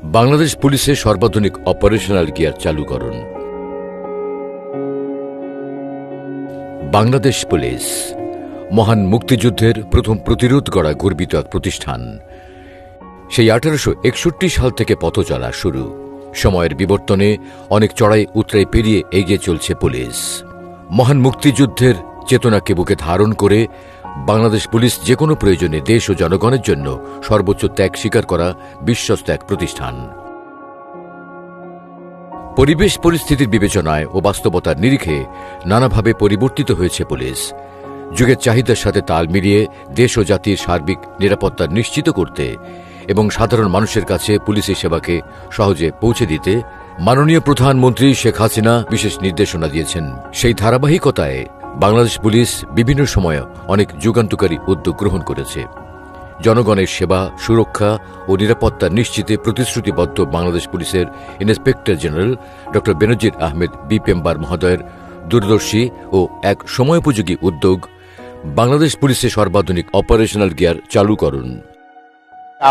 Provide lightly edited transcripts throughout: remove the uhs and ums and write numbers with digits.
বাংলাদেশ পুলিশের সর্বাধুনিক operational gear চালুকরণ। Bangladesh police মহান মুক্তিযুদ্ধের প্রথম প্রতিরোধ গড়া গর্বিত এক প্রতিষ্ঠান। সেই 1861 সাল থেকে পথ চলা শুরু। সময়ের বিবর্তনে অনেক চড়াই উতরাই পেরিয়ে এগিয়ে চলছে পুলিশ। মহান মুক্তিযুদ্ধের চেতনাকে বুকে ধারণ করে বাংলাদেশ পুলিশ যে কোনো প্রয়োজনে দেশ ও জনগণের জন্য সর্বোচ্চ ত্যাগ স্বীকার করা বিশ্বস্ত এক প্রতিষ্ঠান। পরিবেশ পরিস্থিতির বিবেচনায় ও বাস্তবতার নিরিখে নানাভাবে পরিবর্তিত হয়েছে পুলিশ। যুগের চাহিদার সাথে তাল মিলিয়ে দেশ ও জাতির সার্বিক নিরাপত্তা নিশ্চিত করতে এবং সাধারণ মানুষের কাছে পুলিশি সেবাকে সহজে পৌঁছে দিতে মাননীয় প্রধানমন্ত্রী শেখ হাসিনা বিশেষ নির্দেশনা দিয়েছেন। সেই ধারাবাহিকতায় বাংলাদেশ পুলিশ বিভিন্ন সময়ে অনেক যুগান্তকারী উদ্যোগ গ্রহণ করেছে। জনগণের সেবা, সুরক্ষা ও নিরাপত্তা নিশ্চিতে প্রতিশ্রুতিবদ্ধ বাংলাদেশ পুলিশের ইন্সপেক্টর জেনারেল ড বেনজির আহমেদ বিপিএমবার মহোদয়ের দূরদর্শী ও এক সময়োপযোগী উদ্যোগ বাংলাদেশ পুলিশের সর্বাধুনিক অপারেশনাল গিয়ার চালুকরণ।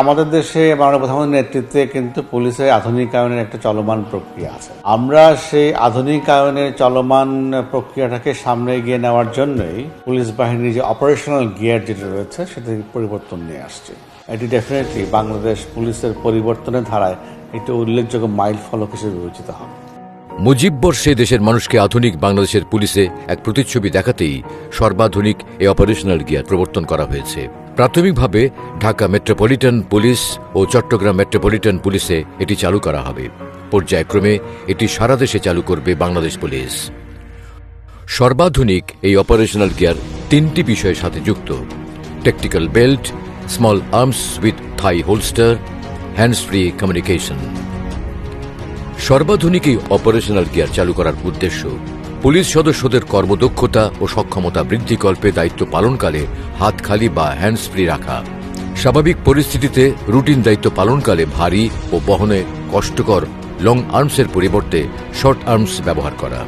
আমাদের দেশে মাননীয় প্রধানমন্ত্রীর নেতৃত্বে কিন্তু পুলিশের আধুনিকায়নের একটা চলমান প্রক্রিয়া আছে। আমরা সেই আধুনিকায়নের চলমান প্রক্রিয়াটাকে সামনে এগিয়ে নেওয়ার জন্যই পুলিশ বাহিনীর যে অপারেশনাল গিয়ার যেটা রয়েছে সেটা পরিবর্তন নিয়ে আসছে। এটি ডেফিনেটলি বাংলাদেশ পুলিশের পরিবর্তনের ধারায় একটি উল্লেখযোগ্য মাইল ফলক হিসেবে বিবেচিত হবে। মুজিব বর্ষে দেশের মানুষকে আধুনিক বাংলাদেশের পুলিশে এক প্রতিচ্ছবি দেখাতেই সর্বাধুনিক এই অপারেশনাল গিয়ার প্রবর্তন করা হয়েছে। প্রাথমিকভাবে ঢাকা মেট্রোপলিটন পুলিশ ও চট্টগ্রাম মেট্রোপলিটন পুলিশে এটি চালু করা হবে। পর্যায়ক্রমে এটি সারা দেশে চালু করবে বাংলাদেশ পুলিশ। সর্বাধুনিক এই অপারেশনাল গিয়ার 3টি বিষয়ের সাথে যুক্ত: tactical belt, small arms with thigh holster, hands free communication. সর্বাধুনিক এই অপারেশনাল গিয়ার চালু করার উদ্দেশ্য পুলিশ সদস্যদের কর্মদক্ষতা ও সক্ষমতা বৃদ্ধিকল্পে দায়িত্ব পালনকালে হাত খালি বা হ্যান্ডস ফ্রি রাখা, স্বাভাবিক পরিস্থিতিতে রুটিন দায়িত্ব পালনকালে ভারী ও বহনে কষ্টকর লং আর্মসের পরিবর্তে শর্ট আর্মস ব্যবহার করা,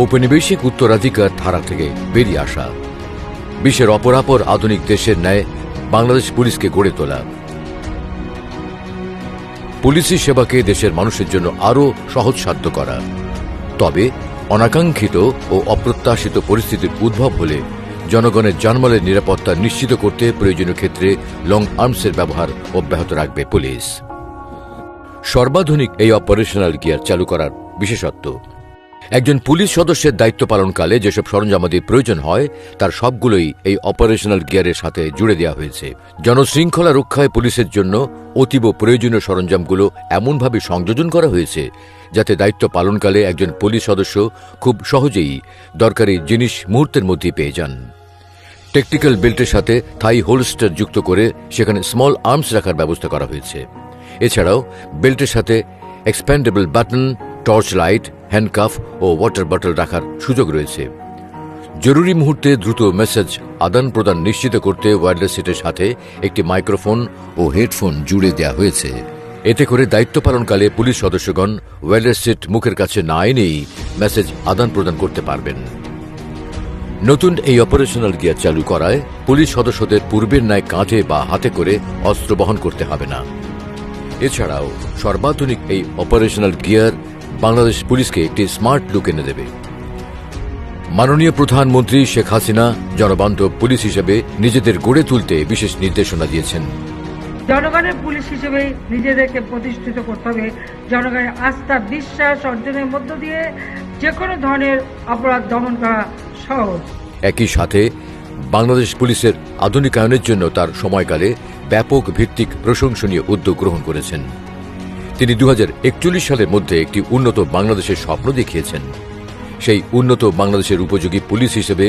ঔপনিবেশিক উত্তরাধিকার ধারা থেকে বেরিয়ে আসা, বিশ্বের অপরাপর আধুনিক দেশের ন্যায় বাংলাদেশ পুলিশকে গড়ে তোলা, পুলিশি সেবাকে দেশের মানুষের জন্য আরও সহজসাধ্য করা। তবে অনাকাঙ্ক্ষিত ও অপ্রত্যাশিত পরিস্থিতির উদ্ভব হলে জনগণের জানমালের নিরাপত্তা নিশ্চিত করতে প্রয়োজনীয় ক্ষেত্রে লং আর্মসের ব্যবহার অব্যাহত রাখবে পুলিশ। সর্বাধুনিক এই অপারেশনাল গিয়ার চালু করার বিশেষত্ব: একজন পুলিশ সদস্যের দায়িত্ব পালনকালে যেসব সরঞ্জামাদির প্রয়োজন হয় তার সবগুলোই এই অপারেশনাল গিয়ারের সাথে জুড়ে দেওয়া হয়েছে। জনশৃঙ্খলা রক্ষায় পুলিশের জন্য অতীব প্রয়োজনীয় সরঞ্জামগুলো এমনভাবে সংযোজন করা হয়েছে যাতে দায়িত্ব পালনকালে একজন পুলিশ সদস্য খুব সহজেই দরকারি জিনিস মুহূর্তের মধ্যেই পেয়ে যান। ট্যাকটিক্যাল বেল্টের সাথে থাই হোলস্টার যুক্ত করে সেখানে স্মল আর্মস রাখার ব্যবস্থা করা হয়েছে। এছাড়াও বেল্টের সাথে expandable baton, torch light, handcuff ও ওয়াটার বটল রাখার সুযোগ রয়েছে। জরুরি মুহূর্তে দ্রুত মেসেজ আদান প্রদান নিশ্চিত করতে ওয়্যারলেস সেটের সাথে একটি মাইক্রোফোন ও হেডফোন জুড়ে দেওয়া হয়েছে। এতে করে দায়িত্ব পালনকালে পুলিশ সদস্যগণ ওয়্যারলেস সেট মুখের কাছে না এনেই মেসেজ আদান প্রদান করতে পারবেন। নতুন এই অপারেশনাল গিয়ার চালু করায় পুলিশ সদস্যদের পূর্বের ন্যায় কাঁধে বা হাতে করে অস্ত্র বহন করতে হবে না। এছাড়াও সর্বাধুনিক এই অপারেশনাল গিয়ার বাংলাদেশ পুলিশকে একটি স্মার্ট লুক এনে দেবে। মাননীয় প্রধানমন্ত্রী শেখ হাসিনা জনবান্ধব পুলিশ হিসেবে নিজেদের গড়ে তুলতে বিশেষ নির্দেশনা দিয়েছেন। জনগণের পুলিশ হিসেবে নিজেদেরকে প্রতিষ্ঠিত করতে হবে। জনগণের আস্থা বিশ্বাস অর্জনের মধ্য দিয়ে যে কোনো ধরনের অপরাধ দমন করা সহজ। একই সাথে বাংলাদেশ পুলিশের আধুনিকায়নের জন্য তার সময়কালে ব্যাপক ভিত্তিক প্রশংসনীয় উদ্যোগ গ্রহণ করেছেন। তিনি 2041 সালের মধ্যে একটি উন্নত বাংলাদেশের স্বপ্ন দেখিয়েছেন। সেই উন্নত বাংলাদেশের উপযোগী পুলিশ হিসেবে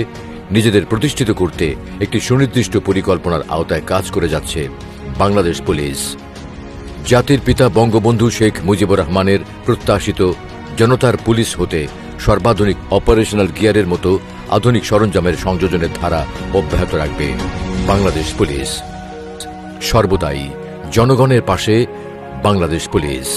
নিজেদের প্রতিষ্ঠিত করতে একটি সুনির্দিষ্ট পরিকল্পনার আওতায় কাজ করে যাচ্ছে বাংলাদেশ পুলিশ। জাতির পিতা বঙ্গবন্ধু শেখ মুজিবুর রহমানের প্রত্যাশিত জনতার পুলিশ হতে সর্বাধুনিক অপারেশনাল গিয়ারের মতো আধুনিক সরঞ্জামের সংযোজনের ধারা অব্যাহত রাখবে বাংলাদেশ পুলিশ। সর্বদাই জনগণের পাশে বাংলাদেশ পুলিশ।